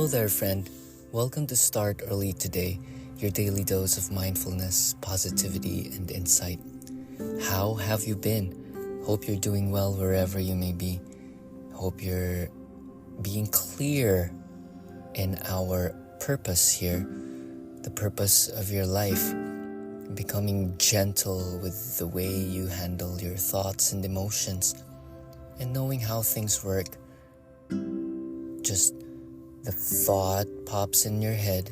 Hello there, friend. Welcome to Start Early Today, your daily dose of mindfulness, positivity, and insight. How have you been? Hope you're doing well wherever you may be. Hope you're being clear in our purpose here, the purpose of your life, becoming gentle with the way you handle your thoughts and emotions, and knowing how things work. Just the thought pops in your head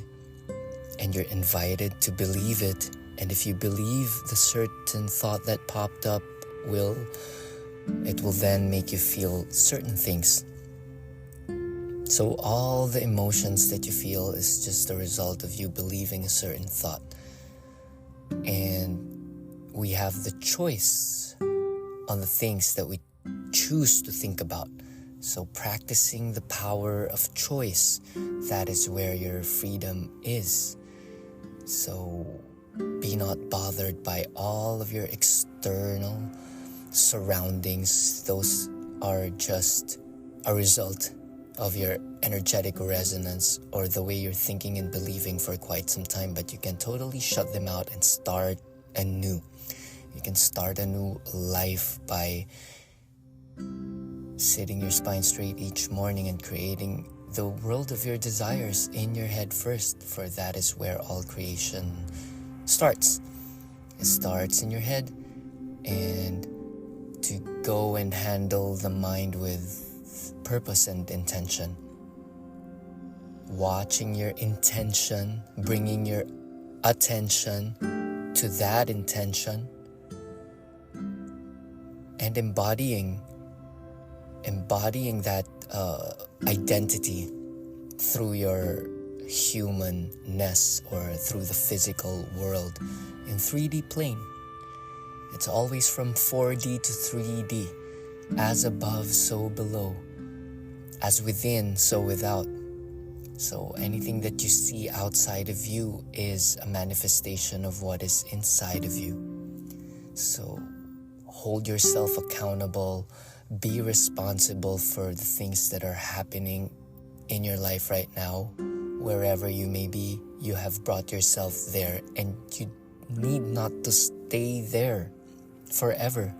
and you're invited to believe it. And if you believe the certain thought that popped up it will then make you feel certain things. So all the emotions that you feel is just a result of you believing a certain thought. And we have the choice on the things that we choose to think about. So practicing the power of choice, that is where your freedom is. So be not bothered by all of your external surroundings. Those are just a result of your energetic resonance or the way you're thinking and believing for quite some time. But you can totally shut them out and start anew. You can start a new life by sitting your spine straight each morning and creating the world of your desires in your head first, for that is where all creation starts. It starts in your head, and to go and handle the mind with purpose and intention. Watching your intention, bringing your attention to that intention, and embodying that identity through your humanness or through the physical world in 3D plane. It's always from 4D to 3D. As above, so below. As within, so without. So anything that you see outside of you is a manifestation of what is inside of you. So hold yourself accountable. Be responsible for the things that are happening in your life right now. Wherever you may be, you have brought yourself there, and you need not to stay there forever.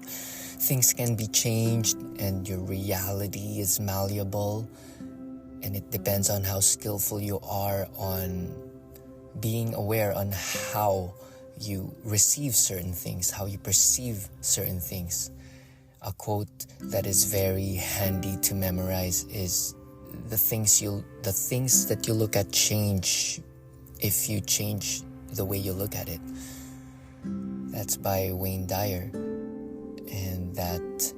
Things can be changed, and your reality is malleable, and it depends on how skillful you are on being aware on how you receive certain things, how you perceive certain things. A quote that is very handy to memorize is the things that you look at change if you change the way you look at it. That's by Wayne Dyer. And that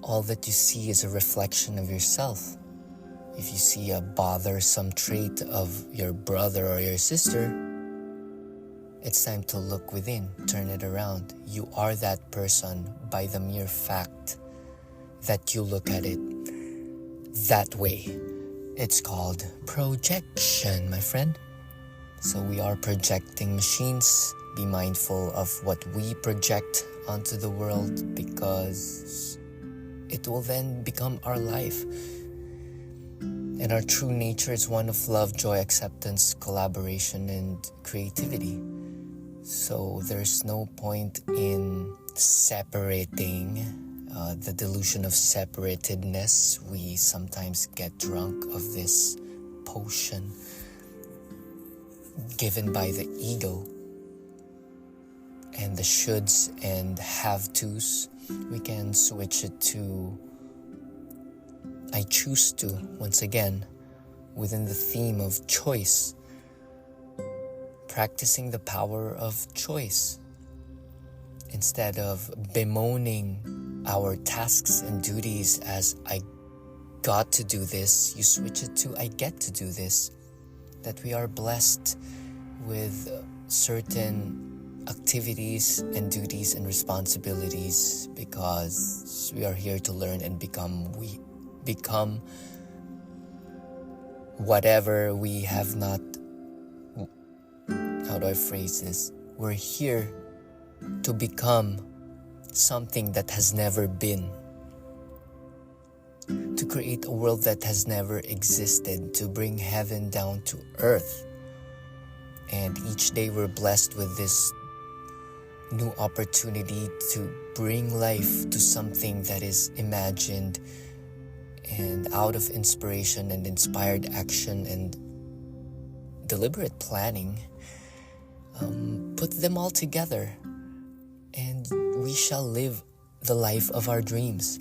all that you see is a reflection of yourself. If you see a bothersome trait of your brother or your sister, it's time to look within, turn it around. You are that person by the mere fact that you look at it that way. It's called projection, my friend. So we are projecting machines. Be mindful of what we project onto the world, because it will then become our life. And our true nature is one of love, joy, acceptance, collaboration, and creativity. So there's no point in separating the delusion of separatedness. We sometimes get drunk of this potion given by the ego and the shoulds and have-tos. We can switch it to I choose to, once again, within the theme of choice. Practicing the power of choice. Instead of bemoaning our tasks and duties as I got to do this, you switch it to I get to do this. That we are blessed with certain activities and duties and responsibilities, because we are here to learn and become whatever we have not. How do I phrase this? We're here to become something that has never been. to create a world that has never existed, to bring heaven down to earth. And each day we're blessed with this new opportunity to bring life to something that is imagined and out of inspiration and inspired action and deliberate planning. Put them all together and we shall live the life of our dreams.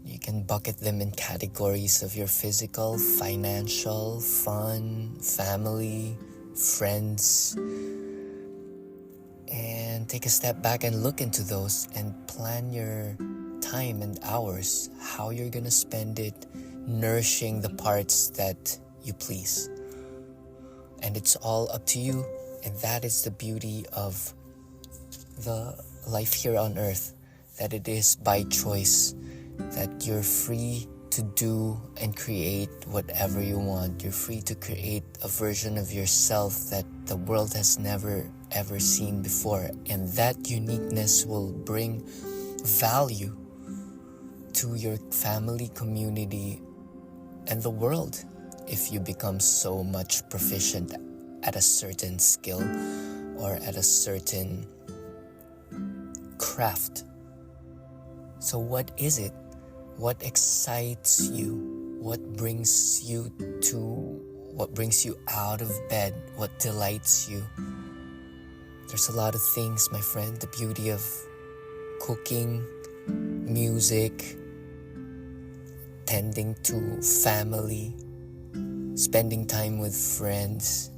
You can bucket them in categories of your physical, financial, fun, family, friends, and take a step back and look into those and plan your time and hours, how you're gonna spend it nourishing the parts that you please. And it's all up to you, and that is the beauty of the life here on earth, that it is by choice, that you're free to do and create whatever you want. You're free to create a version of yourself that the world has never ever seen before, and that uniqueness will bring value to your family, community, and the world if you become so much proficient at a certain skill or at a certain craft. So what is it? What excites you? What brings you out of bed? What delights you? There's a lot of things, my friend. The beauty of cooking, music, tending to family, spending time with friends,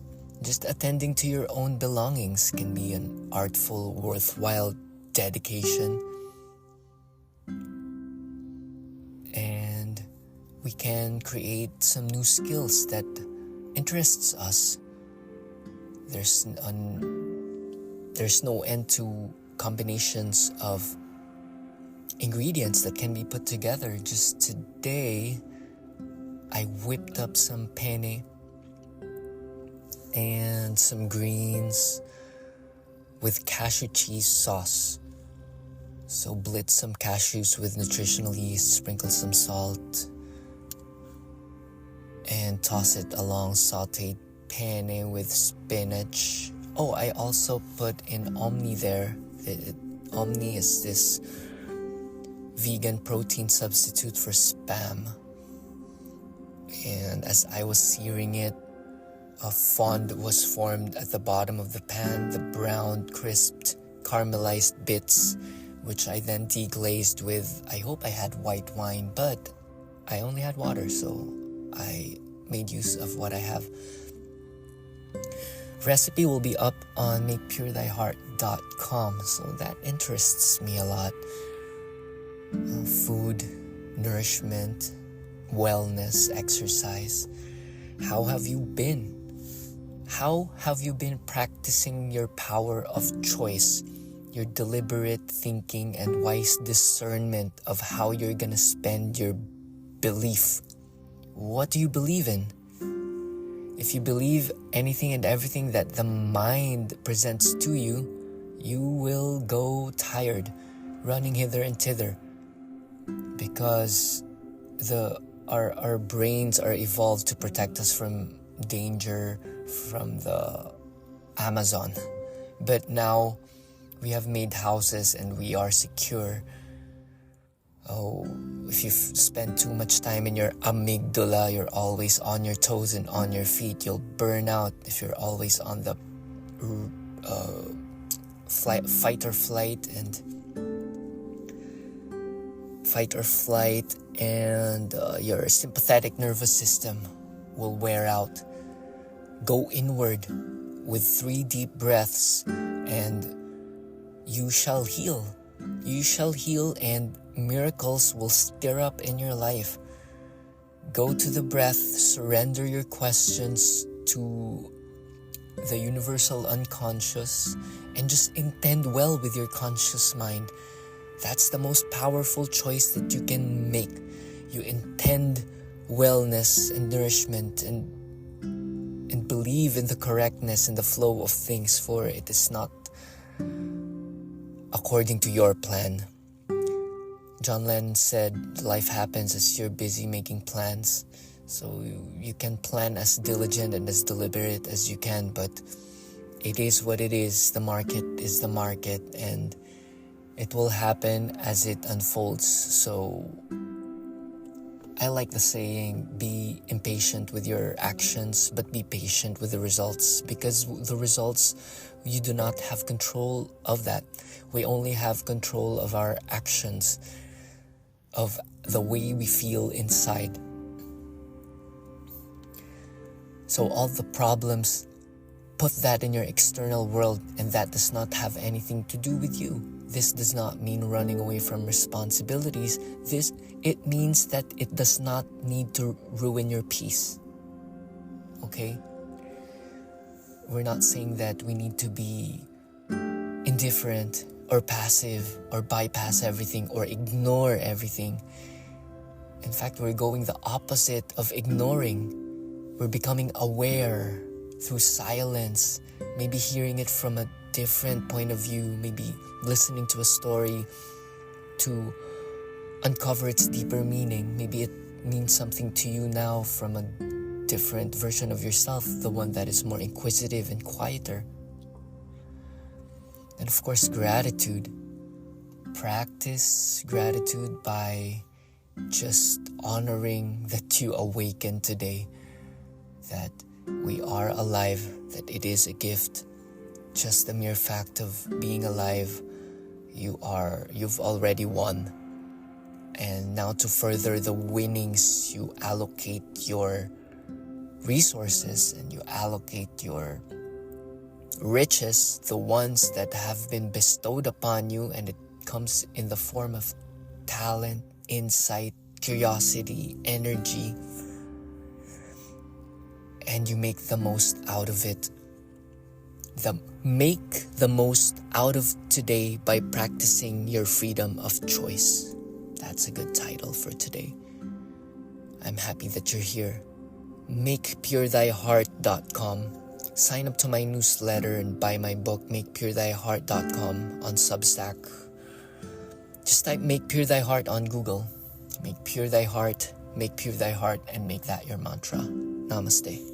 just attending to your own belongings can be an artful, worthwhile dedication. And we can create some new skills that interests us. There's no end to combinations of ingredients that can be put together. Just today, I whipped up some penne and some greens with cashew cheese sauce. So blitz some cashews with nutritional yeast, sprinkle some salt, and toss it along sauteed penne with spinach. Oh, I also put in Omni there. Omni is this vegan protein substitute for Spam. And as I was searing it, a fond was formed at the bottom of the pan, the browned, crisped, caramelized bits, which I then deglazed with, I hope I had white wine, but I only had water, so I made use of what I have. Recipe will be up on makepuretheyheart.com, so that interests me a lot. Food, nourishment, wellness, exercise. How have you been? How have you been practicing your power of choice, your deliberate thinking and wise discernment of how you're gonna spend your belief? What do you believe in? If you believe anything and everything that the mind presents to you, you will go tired, running hither and thither, because our brains are evolved to protect us from danger, from the Amazon. But now we have made houses and we are secure. Oh, if you spend too much time in your amygdala, you're always on your toes and on your feet. You'll burn out if you're always on the fight or flight, and your sympathetic nervous system will wear out. Go inward with 3 deep breaths and you shall heal. You shall heal and miracles will stir up in your life. Go to the breath, surrender your questions to the universal unconscious, and just intend well with your conscious mind. That's the most powerful choice that you can make. You intend wellness and nourishment and believe in the correctness and the flow of things, for it is not according to your plan. John Lennon said, life happens as you're busy making plans. So you can plan as diligent and as deliberate as you can, but it is what it is. The market is the market, and it will happen as it unfolds. So I like the saying, be impatient with your actions, but be patient with the results, because the results, you do not have control of that. We only have control of our actions, of the way we feel inside. So all the problems, put that in your external world, and that does not have anything to do with you. This does not mean running away from responsibilities. It means that it does not need to ruin your peace. Okay? We're not saying that we need to be indifferent or passive or bypass everything or ignore everything. In fact, we're going the opposite of ignoring. We're becoming aware through silence, maybe hearing it from a different point of view, maybe listening to a story to uncover its deeper meaning. Maybe it means something to you now from a different version of yourself, the one that is more inquisitive and quieter. And of course, gratitude. Practice gratitude by just honoring that you awakened today, that we are alive, that it is a gift. Just the mere fact of being alive, you've already won. And now to further the winnings, you allocate your resources and you allocate your riches, the ones that have been bestowed upon you, and it comes in the form of talent, insight, curiosity, energy, and you make the most out of it. Make the most out of today by practicing your freedom of choice. That's a good title for today. I'm happy that you're here. MakePureThyHeart.com. Sign up to my newsletter and buy my book, MakePureThyHeart.com, on Substack. Just type Make Pure Thy Heart on Google. Make Pure Thy Heart, Make Pure Thy Heart, and make that your mantra. Namaste.